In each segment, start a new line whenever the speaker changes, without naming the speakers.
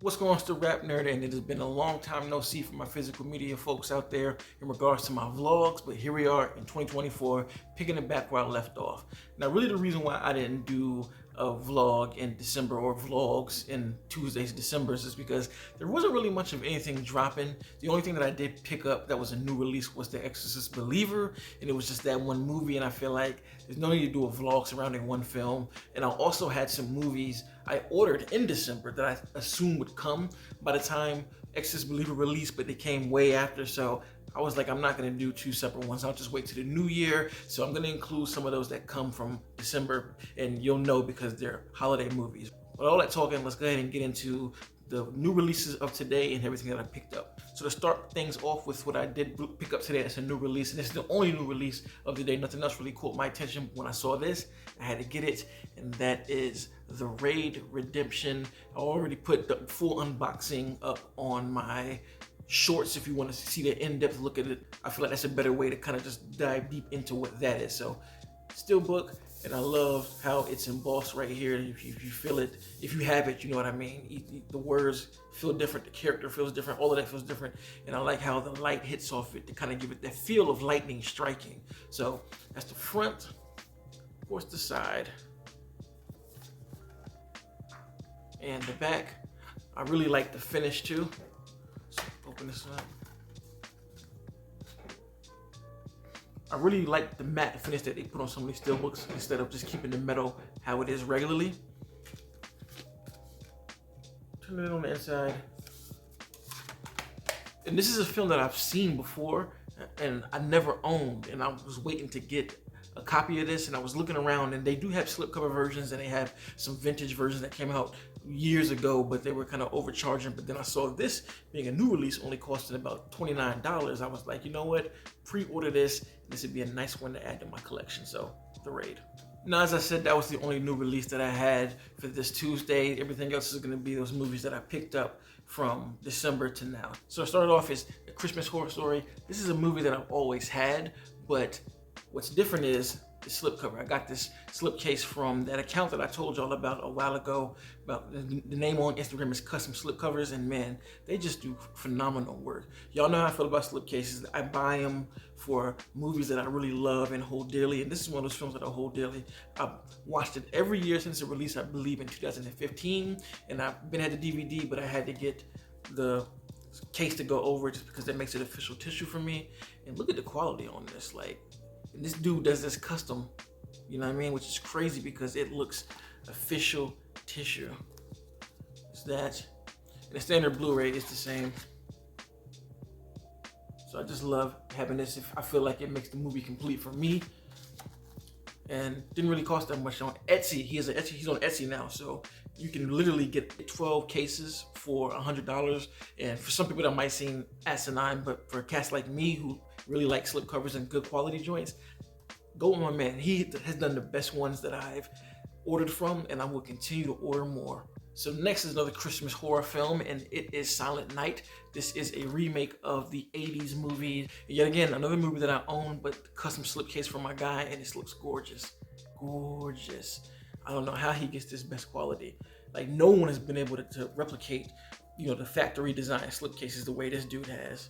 What's going on, still RapNerd, and it has been a long time no see from my physical media folks out there in regards to my vlogs, but here we are in 2024, picking it back where I left off. Now, really the reason why I didn't do a vlog in December or vlogs in Tuesdays, Decembers is because there wasn't really much of anything dropping. The only thing that I did pick up that was a new release was The Exorcist Believer, and it was just that one movie, and I feel like there's no need to do a vlog surrounding one film. And I also had some movies I ordered in December that I assumed would come by the time Exorcist Believer released, but they came way after, so I was like, I'm not gonna do two separate ones. I'll just wait to the new year. So I'm gonna include some of those that come from December, and you'll know because they're holiday movies. But all that talking, let's go ahead and get into the new releases of today and everything that I picked up. So to start things off with what I did pick up today as a new release, and this is the only new release of the day. Nothing else really caught my attention. When I saw this, I had to get it, and that is The Raid Redemption. I already put the full unboxing up on my shorts if you want to see the in-depth look at it. I feel like that's a better way to kind of just dive deep into what that is. So Steelbook, and I love how it's embossed right here. If you feel it, if you have it, you know what I mean. The words feel different, the character feels different, all of that feels different. And I like how the light hits off it to kind of give it that feel of lightning striking. So that's the front, of course the side, and the back. I really like the finish too. So open this up. I really like the matte finish that they put on some of these steelbooks instead of just keeping the metal how it is regularly. Turn it on the inside. And this is a film that I've seen before and I never owned, and I was waiting to get a copy of this, and I was looking around, and they do have slipcover versions and they have some vintage versions that came out years ago, but they were kind of overcharging. But then I saw this being a new release, only costing about $29. I was like, you know what, pre-order this. This would be a nice one to add to my collection. So The Raid. Now, as I said, that was the only new release that I had for this Tuesday. Everything else is going to be those movies that I picked up from December to now. So I started off as A Christmas Horror Story. This is a movie that I've always had, but what's different is the slipcover. I got this slipcase from that account that I told y'all about a while ago. About the name on Instagram is Custom Slipcovers, and man, they just do phenomenal work. Y'all know how I feel about slipcases. I buy them for movies that I really love and hold dearly, and this is one of those films that I hold dearly. I've watched it every year since it released, I believe in 2015, and I've been had the DVD, but I had to get the case to go over just because that makes it official tissue for me. And look at the quality on this, like, and this dude does this custom, you know what I mean? Which is crazy because it looks official tissue. It's that. And the standard Blu-ray is the same. So I just love having this. I feel like it makes the movie complete for me. And didn't really cost that much on Etsy. He's on Etsy now, so you can literally get 12 cases for $100. And for some people that might seem asinine, but for cats like me who really like slipcovers and good quality joints, go on, man. He has done the best ones that I've ordered from, and I will continue to order more. So next is another Christmas horror film, and it is Silent Night. This is a remake of the 80s movie. Yet again, another movie that I own, but custom slipcase for my guy, and this looks gorgeous. Gorgeous. I don't know how he gets this best quality. Like, no one has been able to replicate, you know, the factory design slipcases the way this dude has.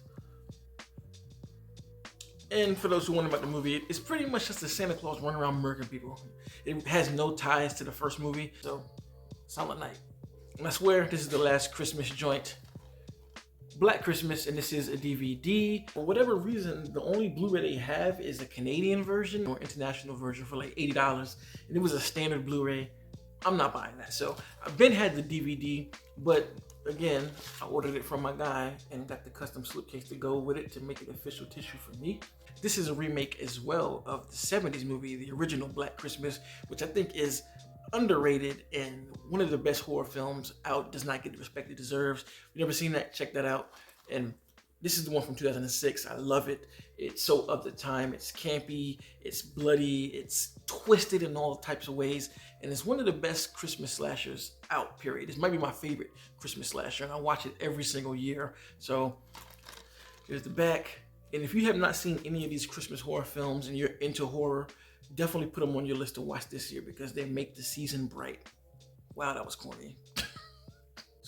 And for those who wonder about the movie, it's pretty much just a Santa Claus running around murdering people. It has no ties to the first movie, so Silent Night. And I swear this is the last Christmas joint. Black Christmas, and this is a DVD. For whatever reason, the only Blu-ray they have is a Canadian version or international version for like $80, and it was a standard Blu-ray. I'm not buying that. So I've been had the DVD, but again, I ordered it from my guy and got the custom slipcase to go with it to make it official tissue for me. This is a remake as well of the 70s movie, the original Black Christmas, which I think is underrated and one of the best horror films out. Does not get the respect it deserves. If you've never seen that, check that out. And this is the one from 2006. I love it. It's so of the time. It's campy, it's bloody, it's twisted in all types of ways, and it's one of the best Christmas slashers out, period. This might be my favorite Christmas slasher, and I watch it every single year. So here's the back. And if you have not seen any of these Christmas horror films and you're into horror, definitely put them on your list to watch this year because they make the season bright. Wow, that was corny.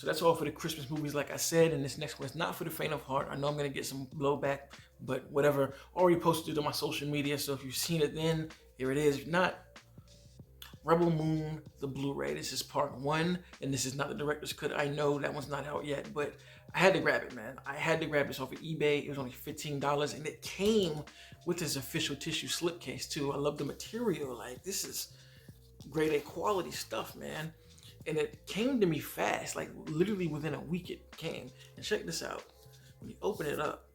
So that's all for the Christmas movies, like I said, and this next one is not for the faint of heart. I know I'm gonna get some blowback, but whatever. Already posted it on my social media, so if you've seen it then, here it is. If not, Rebel Moon, the Blu-ray. This is part 1, and this is not the director's cut. I know that one's not out yet, but I had to grab it, man. I had to grab this off of eBay. It was only $15, and it came with this official tissue slipcase too. I love the material. Like, this is grade A quality stuff, man. And it came to me fast, like literally within a week it came. And check this out. When you open it up,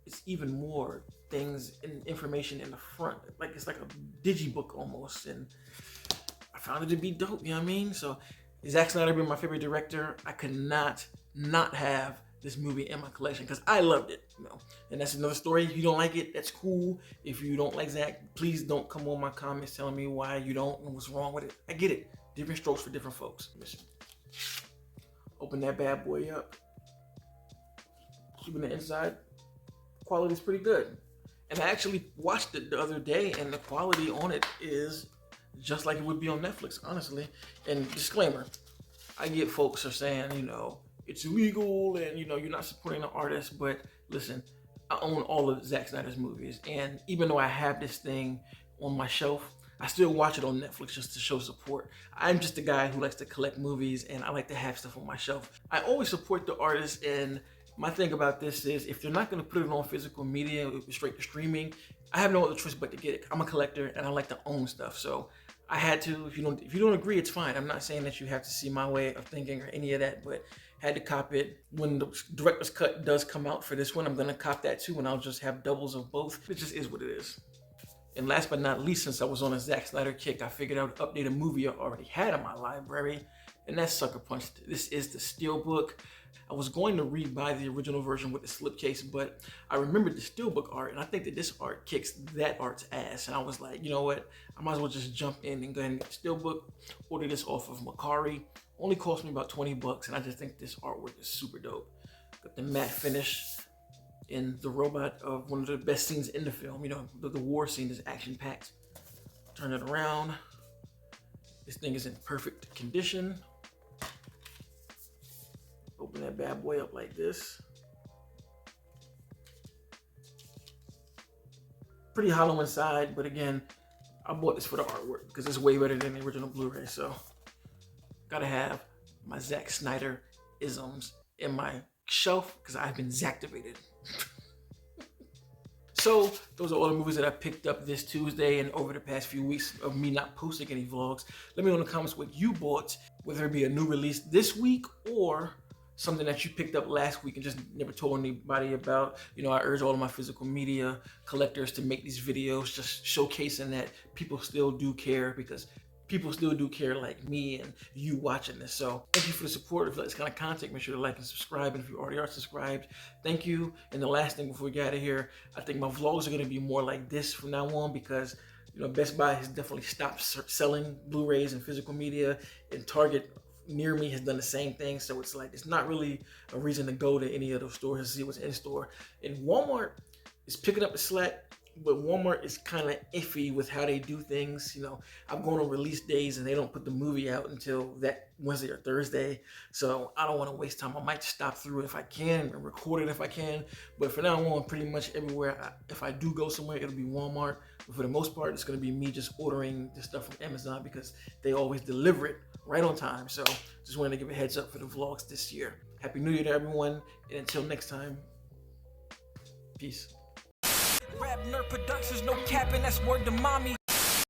it's even more things and information in the front. Like, it's like a digibook almost. And I found it to be dope, you know what I mean? So Zack Snyder being my favorite director, I could not have this movie in my collection because I loved it, you know. And that's another story. If you don't like it, that's cool. If you don't like Zack, please don't come on my comments telling me why you don't and what's wrong with it. I get it. Different strokes for different folks. Listen. Open that bad boy up. Keeping the inside. Quality's pretty good. And I actually watched it the other day, and the quality on it is just like it would be on Netflix, honestly. And disclaimer, I get folks are saying, you know, it's illegal and, you know, you're not supporting the artist, but listen, I own all of Zack Snyder's movies. And even though I have this thing on my shelf, I still watch it on Netflix just to show support. I'm just a guy who likes to collect movies, and I like to have stuff on my shelf. I always support the artist, and my thing about this is if they're not going to put it on physical media, straight to streaming, I have no other choice but to get it. I'm a collector, and I like to own stuff, so I had to. If you don't agree, it's fine. I'm not saying that you have to see my way of thinking or any of that, but had to cop it. When the director's cut does come out for this one, I'm going to cop that too, and I'll just have doubles of both. It just is what it is. And last but not least, since I was on a Zack Snyder kick, I figured I would update a movie I already had in my library, and that's Sucker Punch. This is the Steelbook. I was going to rebuy the original version with the slipcase, but I remembered the Steelbook art, and I think that this art kicks that art's ass. And I was like, you know what? I might as well just jump in and go ahead and get the Steelbook. Order this off of Macari. Only cost me about 20 bucks, and I just think this artwork is super dope. Got the matte finish in the robot of one of the best scenes in the film. You know, the war scene is action-packed. Turn it around. This thing is in perfect condition. Open that bad boy up like this. Pretty hollow inside, but again, I bought this for the artwork because it's way better than the original Blu-ray. So, gotta have my Zack Snyder isms in my shelf because I've been Zactivated. So those are all the movies that I picked up this Tuesday and over the past few weeks of me not posting any vlogs. Let me know in the comments what you bought, whether it be a new release this week or something that you picked up last week and just never told anybody about. You know, I urge all of my physical media collectors to make these videos just showcasing that people still do care, because people still do care, like me and you watching this. So thank you for the support. If you like this kind of content, make sure to like and subscribe. And if you already are subscribed, thank you. And the last thing before we get out of here, I think my vlogs are going to be more like this from now on, because, you know, Best Buy has definitely stopped selling Blu-rays and physical media, and Target near me has done the same thing. So it's like, it's not really a reason to go to any of those stores and see what's in store. And Walmart is picking up the slack, but Walmart is kind of iffy with how they do things. You know, I'm going on release days and they don't put the movie out until that Wednesday or Thursday. So I don't want to waste time. I might stop through if I can and record it if I can. But for now on, pretty much everywhere, if I do go somewhere, it'll be Walmart. But for the most part, it's going to be me just ordering the stuff from Amazon because they always deliver it right on time. So just wanted to give a heads up for the vlogs this year. Happy New Year to everyone. And until next time, peace. RapNerd Productions, no capping, that's word to mommy.